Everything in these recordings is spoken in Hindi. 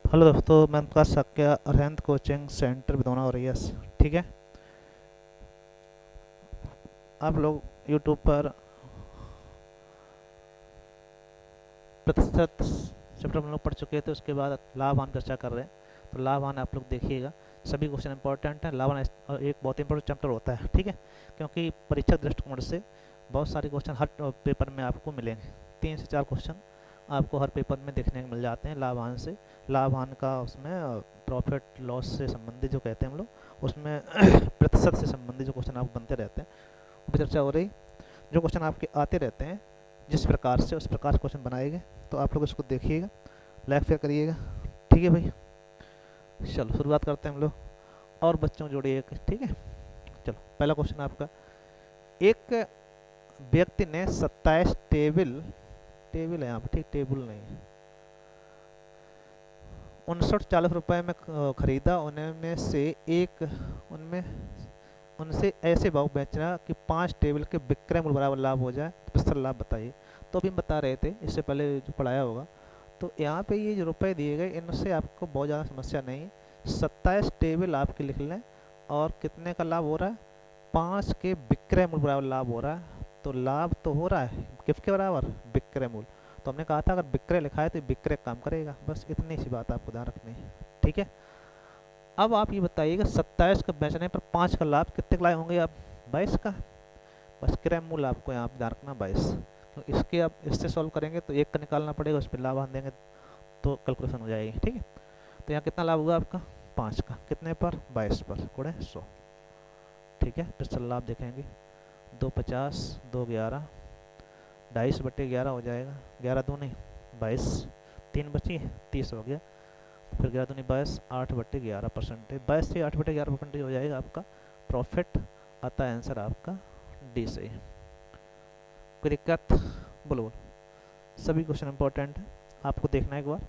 हेलो दोस्तों, मैं आपका सक्या अरहंत कोचिंग सेंटर बिदौना और यस। ठीक है। आप लोग यूट्यूब पर प्रतिशत चैप्टर हम लोग पढ़ चुके थे, उसके बाद लाभान चर्चा कर रहे हैं। तो लाभान आप लोग देखिएगा, सभी क्वेश्चन इंपॉर्टेंट है। लाभान एक बहुत इंपॉर्टेंट चैप्टर होता है, ठीक है, क्योंकि परीक्षा दृष्टिकोण से बहुत सारे क्वेश्चन हर पेपर में आपको मिलेंगे। 3 से 4 क्वेश्चन आपको हर पेपर में देखने को मिल जाते हैं लाभान से। लाभान का उसमें प्रॉफिट लॉस से संबंधित जो कहते हैं हम लोग, उसमें प्रतिशत से संबंधित जो क्वेश्चन आपको बनते रहते हैं उस पर चर्चा हो रही। जो क्वेश्चन आपके आते रहते हैं जिस प्रकार से, उस प्रकार से क्वेश्चन बनाएंगे, तो आप लोग इसको देखिएगा, लाइक शेयर करिएगा। ठीक है भाई, चलो शुरुआत करते हैं हम लोग, और बच्चों जोड़िए, ठीक है। चलो पहला क्वेश्चन आपका, एक व्यक्ति ने 27 टेबल, टेबल है यहाँ पर, ठीक, टेबल नहीं, 59 रुपये में खरीदा। उनमें से एक, उनमें उनसे ऐसे भाव बेचना कि 5 टेबल के विक्रय मूल्य बराबर लाभ हो जाए, प्रतिशत लाभ बताइए। तो अभी हम बता रहे थे, इससे पहले जो पढ़ाया होगा, तो यहाँ पे ये जो रुपए दिए गए, इनसे आपको बहुत ज़्यादा समस्या नहीं। 27 टेबल आपके लिख लें, और कितने का लाभ हो रहा है, 5 के विक्रय मूल्य बराबर लाभ हो रहा है। तो लाभ तो हो रहा है किसके बराबर, विक्रय मूल्य। तो हमने कहा था अगर विक्रय लिखा है तो विक्रय काम करेगा, बस इतनी सी बात आपको ध्यान रखनी है, ठीक है। अब आप ये बताइएगा, 27 का बेचने पर 5 का लाभ, कितने का लाए होंगे आप, 22 का। बस क्रय मूल्य आपको यहाँ पे ध्यान रखना 22। तो इसके आप इससे सॉल्व करेंगे तो एक का निकालना पड़ेगा, उस पर लाभ आन देंगे तो कैलकुलेशन हो जाएगी, ठीक है। तो यहाँ कितना लाभ हुआ आपका, 5 का, कितने पर, 22 पर, गुणे 100, ठीक है। फिर से लाभ देखेंगे, 250, 211, 22/11 हो जाएगा, 11 दो नहीं 22, 3 बची, 30 हो गया। फिर 11 दूनी 22, 8/11%, 22 से 8/11% हो जाएगा आपका प्रॉफिट। आता है आंसर आपका डी से। कोई दिक्कत, बोलो बोलो। सभी क्वेश्चन इंपॉर्टेंट है, आपको देखना है एक बार।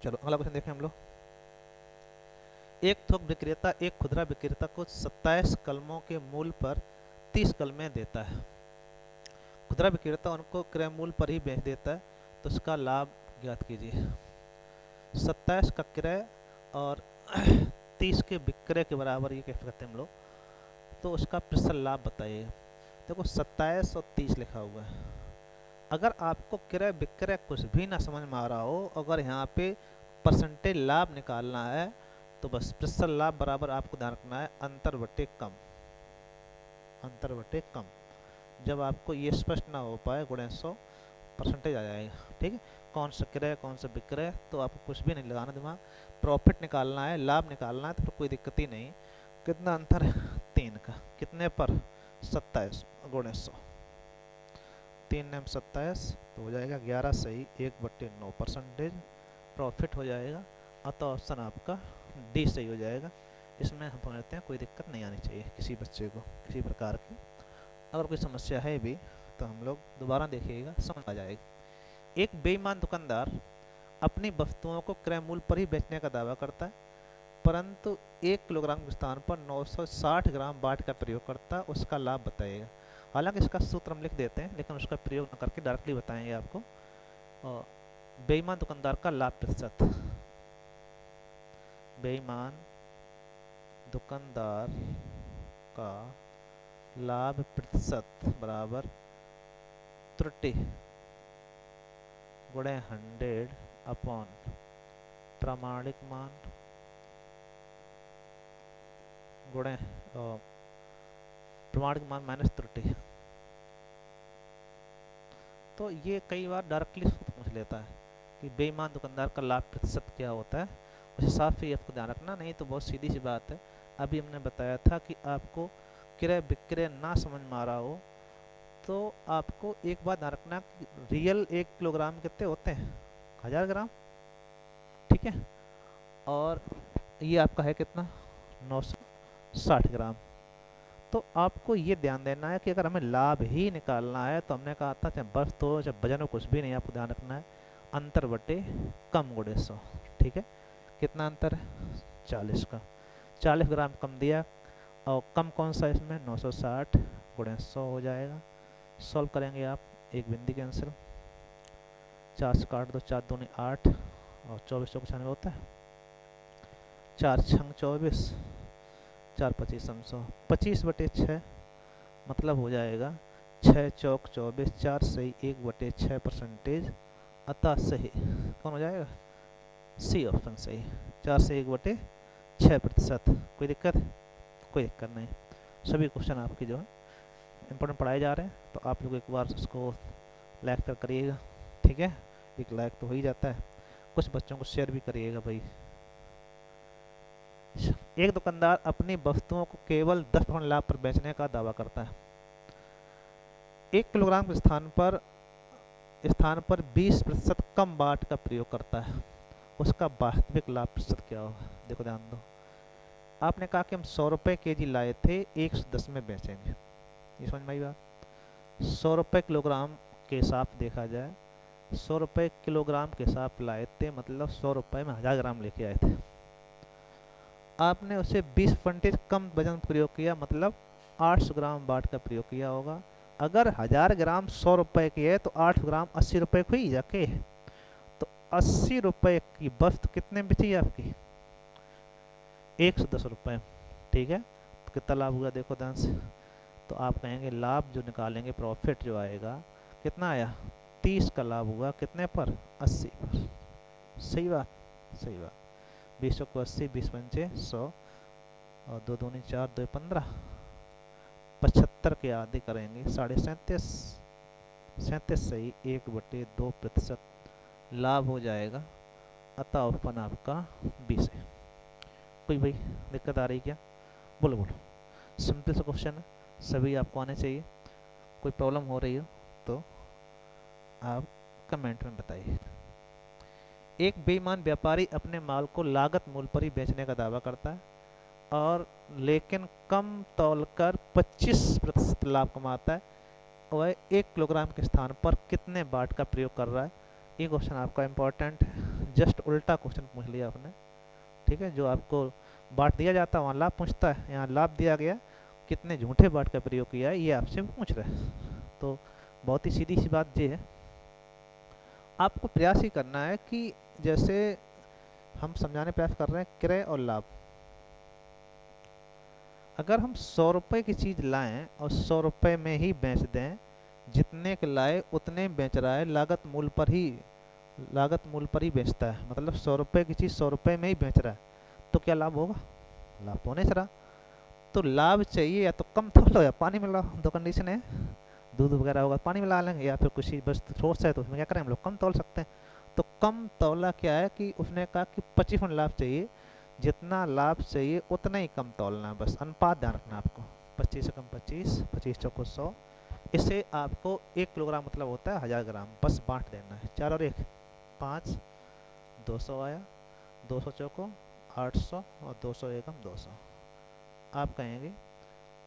चलो अगला क्वेश्चन देखें हम लोग। एक थोक विक्रेता एक खुदरा विक्रेता को 27 कलमों के मूल्य पर 30 कलमें देता है। खुदरा विक्रेता उनको क्रय मूल्य पर ही बेच देता है, तो उसका लाभ ज्ञात कीजिए। 27 का क्रय और 30 के विक्रय के बराबर ये कह सकते हैं हम लोग, तो उसका प्रतिशत लाभ बताइए। देखो 27 और 30 लिखा हुआ है, अगर आपको क्रय विक्रय कुछ भी ना समझ में आ रहा हो, अगर यहाँ पे परसेंटेज लाभ निकालना है, तो बस प्रतिशत लाभ बराबर आपको ध्यान रखना है अंतर बटे कम, अंतर बटे कम। जब आपको ये स्पष्ट ना हो पाए, गुणे 100, परसेंटेज आ जाएगा, ठीक है। कौन सा क्रय कौन सा विक्रय, तो आपको कुछ भी नहीं लगाना दिमाग, प्रॉफिट निकालना है, लाभ निकालना है, तो फिर कोई दिक्कत ही नहीं। कितना अंतर है, 3 का, कितने पर, 27 गुणे 100, 3 नेम 27, तो हो जाएगा 11 सही 1/9 परसेंटेज प्रॉफिट हो जाएगा। अतः ऑप्शन आपका डी सही हो जाएगा। इसमें हम समझते हैं कोई दिक्कत नहीं आनी चाहिए किसी बच्चे को किसी प्रकार की। अगर कोई समस्या है भी तो हम लोग दोबारा देखिएगा, समझ आ जाएगी। एक बेईमान दुकानदार अपनी वस्तुओं को क्रय मूल्य पर ही बेचने का दावा करता है, परंतु 1 किलोग्राम के स्थान पर 960 ग्राम बाट का प्रयोग करता है, उसका लाभ बताइएगा। हालांकि इसका सूत्र हम लिख देते हैं, लेकिन उसका प्रयोग न करके डायरेक्टली बताएंगे आपको। और बेईमान दुकानदार का लाभ प्रतिशत, बेईमान दुकानदार का लाभ प्रतिशत बराबर त्रुटि गुणे 100 अपॉन प्रामाणिक मान गुणे प्रमाणिक मान माइनस त्रुटि। तो ये कई बार डायरेक्टली सूत्र पूछ लेता है कि बेईमान दुकानदार का लाभ प्रतिशत क्या होता है, उस हिसाब से आपको ध्यान रखना, नहीं तो बहुत सीधी सी बात है। अभी हमने बताया था कि आपको क्रय विक्रय ना समझ में आ रहा हो, तो आपको एक बात ध्यान रखना कि रियल 1 किलोग्राम कितने होते हैं, 1000 ग्राम, ठीक है। और ये आपका है कितना, 960 ग्राम। तो आपको ये ध्यान देना है कि अगर हमें लाभ ही निकालना है, तो हमने कहा था चाहे बस तो चाहे वजन हो कुछ भी नहीं, आपको ध्यान रखना है अंतर बटे कम गुणे 100, ठीक है। कितना अंतर है, 40 का, 40 ग्राम कम दिया, और कम कौन सा इसमें, 960 गुणे 100 हो जाएगा। सॉल्व करेंगे आप, एक बिंदी कैंसिल, 4 से काट दो, 4 दूनी 8 और 24 चौक 96 होता है, 4 छंग 24, 4 25 समसो 25/6, मतलब हो जाएगा 6 चौक 24, 4 सही 1/6%, अतः सही कौन हो जाएगा, सी ऑप्शन सही, 4 से 1/6%। कोई दिक्कत, कोई दिक्कत नहीं। सभी क्वेश्चन आपके जो है इंपॉर्टेंट पढ़ाए जा रहे हैं, तो आप लोग एक बार उसको लाइक कर करिएगा, ठीक है, एक लाइक तो हो ही जाता है, कुछ बच्चों को शेयर भी करिएगा भाई। एक दुकानदार अपनी वस्तुओं को केवल 10% लाभ पर बेचने का दावा करता है। 1 किलोग्राम के स्थान पर 20% कम बाट का प्रयोग करता है, उसका वास्तविक लाभ प्रतिशत क्या होगा। देखो ध्यान दो, आपने कहा कि हम 100 रुपये केजी लाए थे, 110 में बेचेंगे, ये समझ में आई बात। 100 रुपये किलोग्राम के हिसाब देखा जाए, 100 रुपये किलोग्राम के हिसाब लाए थे, मतलब 100 रुपये में 1000 ग्राम लेके आए थे, आपने उसे 20% कम वजन प्रयोग किया, मतलब 800 ग्राम बाट का प्रयोग किया होगा। अगर 1000 ग्राम 100 रुपये की है तो 8 ग्राम 80 रुपये को ही जाके, तो 80 रुपये की वस्तु कितने में बेची आपकी, 110 रुपये, ठीक है। तो कितना लाभ हुआ देखो ध्यान से, तो आप कहेंगे लाभ जो निकालेंगे, प्रॉफिट जो आएगा कितना आया, 30 का लाभ हुआ, कितने पर, 80 पर। सही बात, सही बात। 20 को 80, 20 पंचे 100 और 2 दूनी 4, 2 15, 75 के आधे करेंगे 37.5, 37 सही 1/2% लाभ हो जाएगा, अतः उत्पन्न आपका 20 है। कोई भाई दिक्कत आ रही क्या, बोलो बोलो, सिंपल सा क्वेश्चन है, सभी आपको आने चाहिए। कोई प्रॉब्लम हो रही हो तो आप कमेंट में बताइए। एक बेईमान व्यापारी अपने माल को लागत मूल्य पर ही बेचने का दावा करता है, और लेकिन कम तौलकर 25% लाभ कमाता है, वह 1 किलोग्राम के स्थान पर कितने बाट का प्रयोग कर रहा है। ये क्वेश्चन आपका इम्पोर्टेंट है, जस्ट उल्टा क्वेश्चन पूछ लिया आपने, ठीक है। जो आपको बाट दिया जाता है वहाँ लाभ पूछता है, यहाँ लाभ दिया गया, कितने झूठे बाट का प्रयोग किया है ये आपसे पूछ रहे हैं। तो बहुत ही सीधी सी बात ये है, आपको प्रयास ही करना है कि जैसे हम समझाने प्रयास कर रहे हैं क्रय और लाभ, अगर हम 100 रुपये की चीज़ लाएं और 100 रुपये में ही बेच दें, जितने के लाए उतने बेच रहा है, लागत मूल्य पर ही बेचता है, मतलब 100 रुपये की चीज़ 100 रुपये में ही बेच रहा है, तो क्या लाभ होगा, लाभ तो नहीं सरा। तो लाभ चाहिए या तो कम तोलो या पानी मिलाओ, दो कंडीशन है। दूध वगैरह होगा पानी मिला लेंगे, या फिर कुछ बस ठोस है तो उसमें क्या करें हम लोग कम तौल सकते हैं। तो कम तौला क्या है कि उसने कहा कि 25% लाभ चाहिए, जितना लाभ चाहिए उतना ही कम तौलना है, बस अनुपात ध्यान रखना आपको, 25 से कम 25, 25 चौको 100, इससे आपको 1 किलोग्राम मतलब होता है 1000 ग्राम, बस बांट देना है, 4 और 1 5, 200 आया, 200 चौको 800 और 200 एकम 200, आप कहेंगे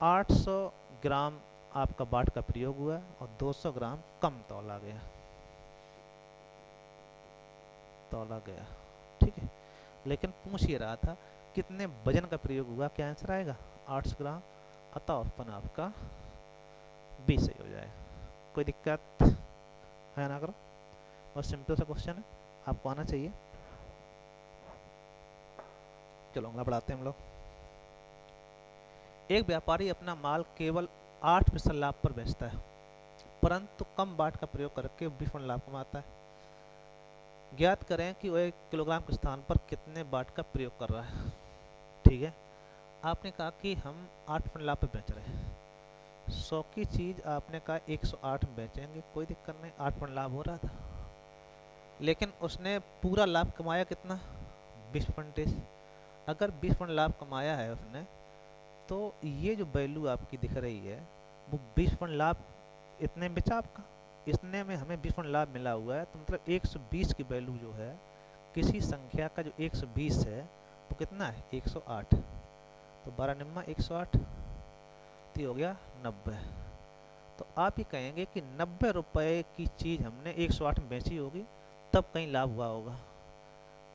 800 ग्राम आपका बाट का प्रयोग हुआ और 200 ग्राम कम तौला गया, ठीक है। लेकिन पूछ ये रहा था कितने वजन का प्रयोग हुआ, क्या आंसर आएगा 800 ग्राम, अतः उत्पन्न आपका 20 सही हो जाएगा। कोई दिक्कत है ना, करो, और सिंपल सा क्वेश्चन है, आपको आना चाहिए। चलो अगला बढ़ाते हैं हम लोग। एक व्यापारी अपना माल केवल 8% लाभ पर बेचता है, परंतु कम बाट का प्रयोग करके 20% लाभ कमाता है। ज्ञात करें कि वह 1 किलोग्राम के स्थान पर कितने बाट का प्रयोग कर रहा है, ठीक है। आपने कहा कि हम 8% लाभ पर बेच रहे हैं, 100 की चीज़ आपने कहा 108 में बेचेंगे, कोई दिक्कत नहीं, 8% लाभ हो रहा था, लेकिन उसने पूरा लाभ कमाया कितना, 20%। अगर 20% लाभ कमाया है उसने, तो ये जो वैल्यू आपकी दिख रही है वो 20% लाभ इतने में बेचा आपका, इतने में हमें 20% लाभ मिला हुआ है, तो मतलब 120 की वैल्यू जो है किसी संख्या का, जो 120 है वो कितना है 108, तो 12 निम्मा 108, तो हो गया 90। तो आप ये कहेंगे कि 90 रुपये की चीज़ हमने 108 में बेची होगी, तब कहीं लाभ हुआ होगा।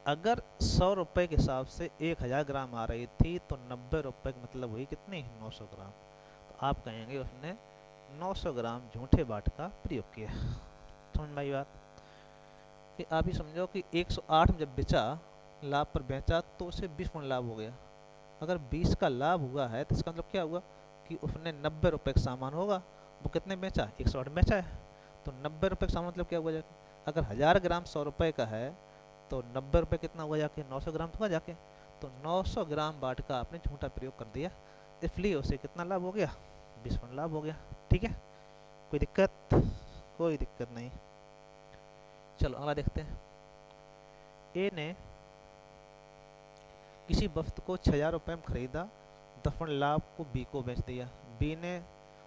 अगर 100 रुपये के हिसाब से 1000 ग्राम आ रही थी, तो 90 रुपये का मतलब हुई कितनी 900 ग्राम, तो आप कहेंगे उसने 900 ग्राम झूठे बाट का प्रयोग किया। समझ में आई बात। कि आप ही समझो कि 108 में जब बेचा, लाभ पर बेचा, तो उसे 20 लाभ हो गया। अगर 20 का लाभ हुआ है तो इसका मतलब क्या हुआ कि उसने 90 रुपये का सामान होगा, वो कितने बेचा, 108 बेचा है, तो 90 रुपये का सामान मतलब क्या हुआ जाके, अगर 1000 ग्राम 100 रुपये का है तो 90 रुपये कितना हुआ जाके, 900 ग्राम तो हुआ जाके। तो 900 ग्राम बाट का आपने झूठा प्रयोग कर दिया, इसलिए उसे कितना लाभ हो गया, 20 लाभ हो गया। ठीक है, कोई दिक्कत, कोई दिक्कत नहीं। चलो अगला देखते हैं। ए ने किसी वस्तु को 6000 रुपये में खरीदा, 10 लाभ को बी को बेच दिया। बी ने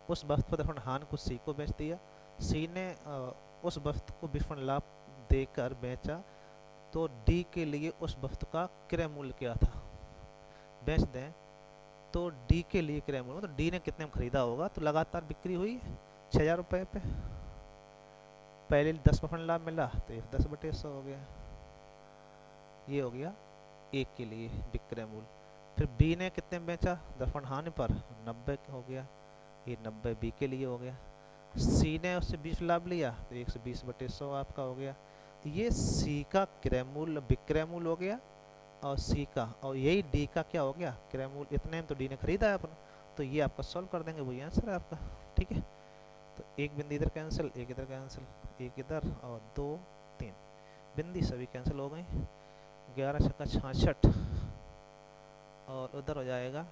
उस वस्तु पर 10 हानि को सी को बेच दिया। सी ने उस वस्तु को 20 लाभ देकर बेचा, तो डी के लिए उस वस्तु का क्रय मूल्य क्या था, बेच दें तो डी के लिए क्रय मूल्य, तो डी ने कितने में खरीदा होगा, तो लगातार बिक्री हुई 6000 रुपये पे, पहले 10% लाभ मिला तो 10/100 हो गया, ये हो गया एक के लिए विक्रय मूल्य। फिर बी ने कितने में बेचा, 10 हानि पर 90 हो गया, ये 90 बी के लिए हो गया। सी ने उससे 20 लाभ लिया तो 120/100 आपका हो गया। ये सी का क्रय मूल्य विक्रय मूल्य हो गया, और सी का, और यही डी का क्या हो गया, क्रय मूल्य। इतने में तो डी ने खरीदा है अपना, तो ये आपका सॉल्व कर देंगे, वही आंसर है आपका। ठीक है, तो एक बिंदी इधर कैंसिल, एक इधर कैंसिल, एक इधर और 2 3 बिंदी सभी कैंसिल हो गई। 11 छक्का 66, और उधर हो जाएगा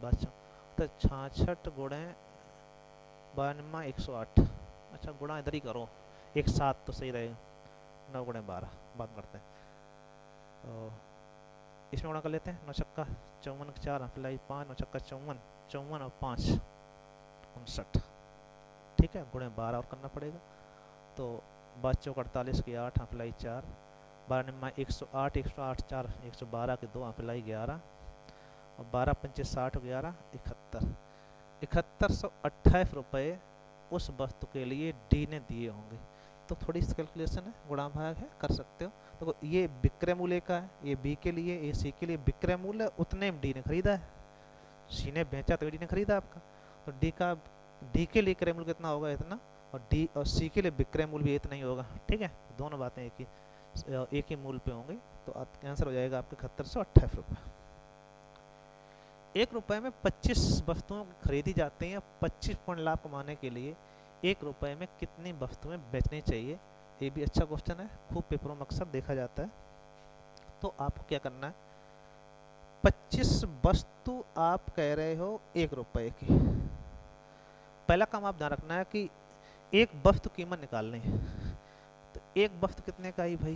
बस, तो 66 गुणे 92 108। अच्छा गुणा इधर ही करो, एक साथ तो सही रहेगा, 9 गुणे 12 बात करते हैं। तो इसमें गुणा कर लेते हैं, 9 छक्का 54 4 अप्लाई 5, 9 छक्का 54, 54 और 5 59। ठीक है, गुणे 12 और करना पड़ेगा, तो 5 चौक 48 की 8 अप्लाई 4, 12 108, 108 4 112 के 2 अप्लाई 11, और 12 पंचे 60 11 71, 7128 रुपये उस वस्तु के लिए डी ने दिए होंगे। तो थोड़ी सी कैलकुलेशन है, गुणा भाग है, कर सकते हो। तो ये विक्रय मूल्य का है, ये बी के लिए, ये सी के लिए विक्रय मूल्य उतने में डी ने खरीदा है, सी ने बेचा तो डी ने खरीदा आपका, तो डी के लिए क्रय मूल्य कितना होगा, इतना, और डी और सी के लिए विक्रय मूल्य भी इतना ही होगा। ठीक है, दोनों बातें एक ही मूल्य पे होंगे, तो आंसर हो जाएगा आपके 7128 रुपये। 1 रुपये में 25 वस्तुएं खरीदी जाती हैं, 25 लाभ कमाने के लिए 1 रुपये में कितनी वस्तुएं बेचनी चाहिए, ये भी अच्छा क्वेश्चन है, खूब पेपरों में अक्सर देखा जाता है। तो आपको क्या करना है, 25 वस्तु आप कह रहे हो 1 रुपये की, पहला काम आप ध्यान रखना है कि एक वस्तु कीमत निकालनी है, तो एक वस्तु कितने का आई भाई,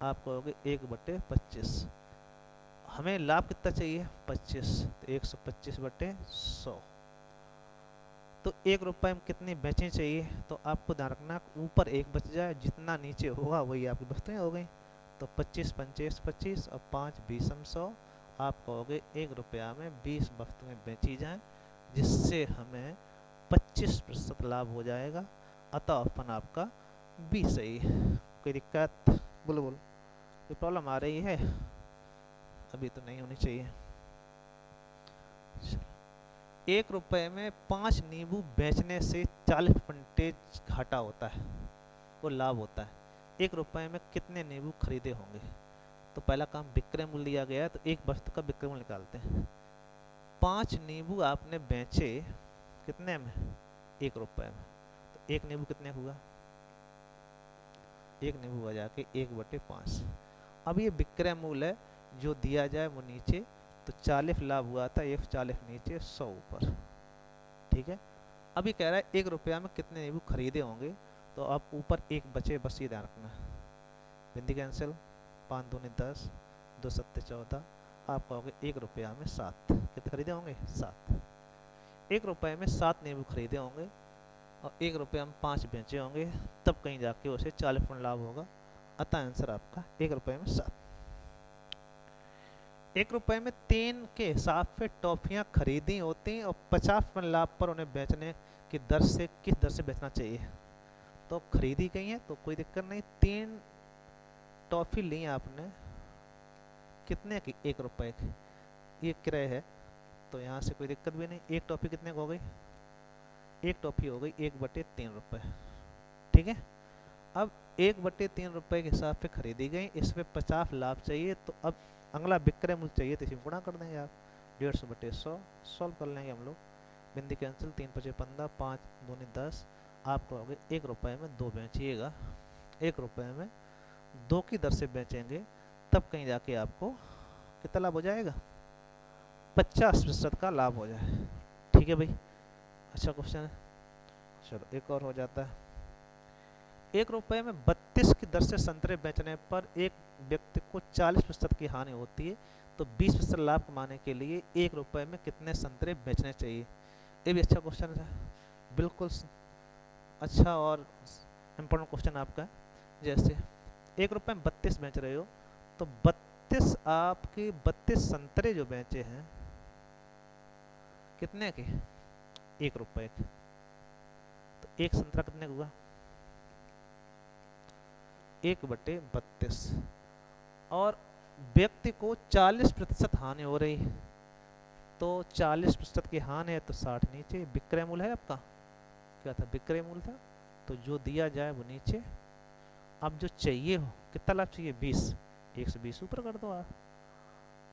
आप कहोगे 1/25, हमें लाभ कितना चाहिए 25, तो 125/100, तो 1 रुपये में कितनी बेचनी चाहिए, तो आपको ध्यान रखना ऊपर एक बच जाए, जितना नीचे होगा वही आपकी वस्तुएं हो गई। तो 25 पंचेस 25 और 5 20 100, आप कहोगे 1 रुपया में 20 वस्तुएं बेची जाएं, जिससे हमें 25% लाभ हो जाएगा, अतः ऑप्शन आपका बी सही है। कोई दिक्कत, बोलो बोलो, कोई प्रॉब्लम आ रही है, अभी तो नहीं होनी चाहिए। 1 रुपये में 5 नींबू बेचने से 40% घाटा होता है, वो लाभ होता है। 1 रुपये में कितने नींबू खरीदे होंगे, तो पहला काम विक्रय मूल्य दिया गया है, तो एक वस्तु का विक्रय मूल्य निकालते हैं। 5 नींबू आपने बेचे कितने में, 1 रुपये में, तो एक नींबू कितने हुआ, एक नींबू हुआ जाके 1/5। अब ये विक्रय मूल्य है, जो दिया जाए वो नीचे, तो 40 लाभ हुआ था, 140 नीचे 100 ऊपर। ठीक है, अभी कह रहा है 1 रुपया में कितने नींबू खरीदे होंगे, तो आप ऊपर एक बचे, बस ये ध्यान रखना, बिंदी कैंसिल, 5 दूनी 10, 2 सत्ते 14, आप कहोगे 1 रुपया में 7 कितने खरीदे होंगे, 7। 1 रुपये में 7 नींबू खरीदे होंगे, और 1 रुपया में 5 बेचे होंगे, तब कहीं जाके उसे 40 लाभ होगा, अतः आंसर आपका 1 रुपये में 7। 1 रुपये में 3 के हिसाब से टॉफियां खरीदी होती हैं, और 50 लाभ पर उन्हें बेचने की दर से किस दर से बेचना चाहिए, तो खरीदी गई है तो कोई दिक्कत नहीं। 3 टॉफी ली आपने, कितने की, 1 रुपये की, ये क्रय है, तो यहाँ से कोई दिक्कत भी नहीं। एक टॉफी कितने की हो गई, एक टॉफी हो गई 1/3 रुपये, ठीक है। अब 1/3 रुपये के हिसाब से खरीदी गई, इसमें 50 लाभ चाहिए, तो अब अगला विक्रय मूल्य चाहिए, तो इसे गुणा कर देंगे आप, 150/100, सॉल्व कर लेंगे हम लोग, बिंदी कैंसिल, 3×5 = 15, 5×2 = 10, आप कहोगे 1 रुपये में 2 बेचिएगा, 1 रुपये में 2 की दर से बेचेंगे, तब कहीं जाके आपको कितना लाभ हो जाएगा, 50% का लाभ हो जाए, ठीक है भाई। अच्छा क्वेश्चन है, चलो एक और हो जाता है। 1 रुपये में 32 की दर से संतरे बेचने पर एक व्यक्ति को 40% की हानि होती है, तो 20% लाभ कमाने के लिए 1 रुपये में कितने संतरे बेचने चाहिए। ये भी अच्छा क्वेश्चन है, बिल्कुल अच्छा और इम्पोर्टेंट क्वेश्चन आपका है। जैसे 1 रुपये में 32 बेच रहे हो, तो 32 आपके 32 संतरे जो बेचे हैं कितने के, 1 रुपये के, तो एक संतरा कितने का हुआ, 1/32, और व्यक्ति को 40% हानि हो रही, तो 40% की हानि है तो 60 नीचे, विक्रय मूल्य है आपका, क्या था, विक्रय मूल्य था, तो जो दिया जाए वो नीचे। अब जो चाहिए हो, कितना लाभ चाहिए, 20, 1 से 20 ऊपर कर दो आप।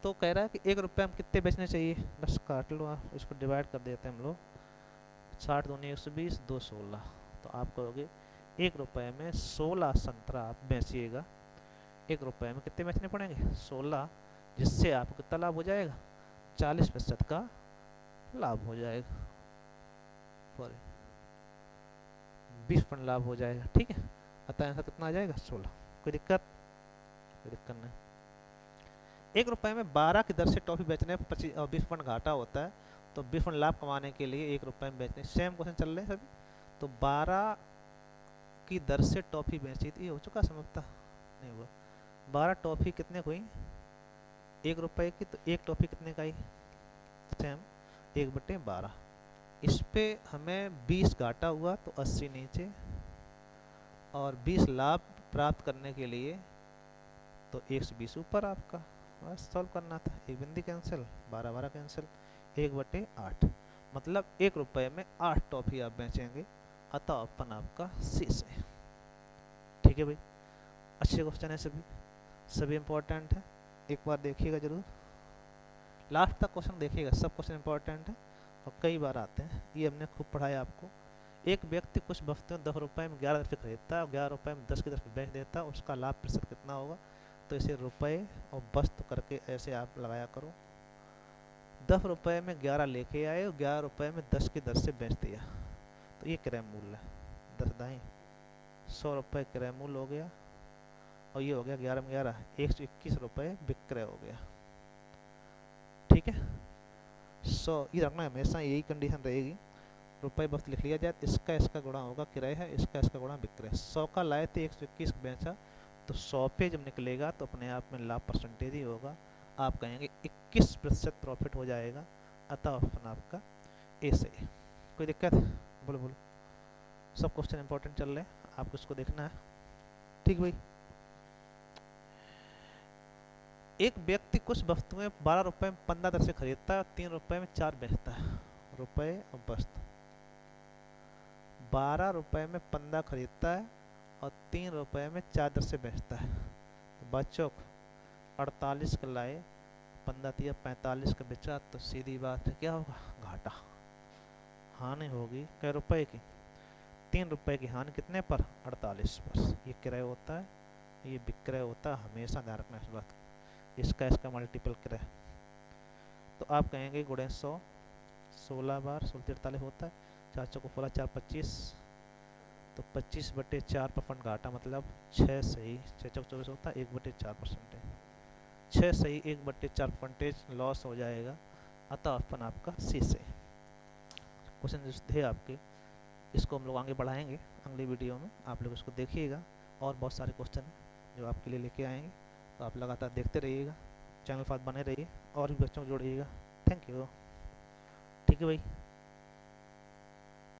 तो कह रहा है कि 1 रुपये में कितने बेचने चाहिए, बस काट लो आप, इसको डिवाइड कर देते हैं हम लोग, 60 दूनी 120, 2 16, तो आप कहोगे 1 रुपये में 16 संतरा आप बेचिएगा, 1 रुपये में कितने बेचने पड़ेंगे, 16, जिससे आपको कितना लाभ हो जाएगा, 40% का लाभ हो जाएगा, सॉरी 20% लाभ हो जाएगा, ठीक है। अतः आंसर कितना आ जाएगा, 16। कोई दिक्कत, कोई दिक्कत नहीं। 1 रुपये में 12 की दर से टॉफी बेचने पर 20% घाटा होता है, तो 20% लाभ कमाने के लिए 1 रुपये में बेचने, सेम क्वेश्चन चल रहे हैं सभी। तो 12 की दर से टॉफी बेची थी, ये हो चुका समाप्त, नहीं हुआ। 12 टॉफी कितने को हुई, 1 रुपये की, तो एक टॉफी कितने का आई, सेम 1/12, इस पे हमें 20 घाटा हुआ, तो 80 नीचे, और 20 लाभ प्राप्त करने के लिए तो 1 से 20 ऊपर आपका, बस सॉल्व करना था, एक बिंदी कैंसिल, 12 कैंसिल, 1/8, मतलब 1 रुपये में 8 टॉफी आप बेचेंगे, अतः ऑप्शन आपका सी से, ठीक है भाई। अच्छे क्वेश्चन है सभी, सभी इंपॉर्टेंट है, एक बार देखिएगा जरूर, लास्ट तक क्वेश्चन देखिएगा, सब क्वेश्चन इंपॉर्टेंट है और कई बार आते हैं, ये हमने खूब पढ़ाया आपको। एक व्यक्ति कुछ वस्तुएं 10 रुपये में 11 दर से खरीदता है और 11 रुपये में 10 की दर से बेच देता है, उसका लाभ प्रतिशत कितना होगा, तो इसे रुपये और वस्तु करके ऐसे आप लगाया करो। 10 रुपये में 11 लेके आए और 11 रुपये में 10 की दर से बेच दिया, तो ये क्रय मूल्य है, 10 दाई 100 रुपये क्रय मूल्य हो गया, और ये हो गया 11 में 11 121 रुपये विक्रय हो गया, ठीक है। ये रखना हमेशा, यही कंडीशन रहेगी, रुपये वक्त लिख लिया जाए, इसका इसका गुणा होगा किराया है, इसका इसका गुणा विक्रय, 100 का लाए थे 121 बेचा, तो 100 पे जब निकलेगा तो अपने आप में लाभ परसेंटेज ही होगा, आप कहेंगे 21% प्रॉफिट हो जाएगा, अतः ऑप्शन आपका ए से। कोई दिक्कत, बोलो बोलो, सब क्वेश्चन इंपॉर्टेंट चल रहे हैं, आपको इसको देखना है, ठीक भाई। एक व्यक्ति कुछ वस्तुएं 12 रुपये में 15 दर से खरीदता है और 3 रुपये में 4 बेचता है, रुपये और वस्तु, 12 रुपये में 15 खरीदता है और 3 रुपये में 4 दर से बेचता है, तो बच्चों 48 का लाए, 15 तिया 45 का बेचा, तो सीधी बात है क्या होगा, घाटा, हानि होगी कै रुपए की, 3 रुपये की हानि कितने पर, 48 पर, ये क्रय होता है, ये विक्रय होता है, हमेशा ध्यान रखना इस बात, इसका इसका मल्टीपल क्रय, तो आप कहेंगे गुणे 100, 16 बार 16 होता है, 4 चौको 16 4 25, तो 25/4 परसेंट घाटा, मतलब 6 सही, 6 चौक 24 होता है, 1/4%, 6 सही 1/4% लॉस हो जाएगा, अतः ऑप्शन आपका सी से। क्वेश्चन जो थे आपके, इसको हम लोग आगे बढ़ाएंगे अगली वीडियो में, आप लोग इसको देखिएगा, और बहुत सारे क्वेश्चन जो आपके लिए लेके आएंगे, तो आप लगातार देखते रहिएगा, चैनल पर बने रहिए और भी बच्चों को जोड़िएगा। थैंक यू, ठीक है भाई।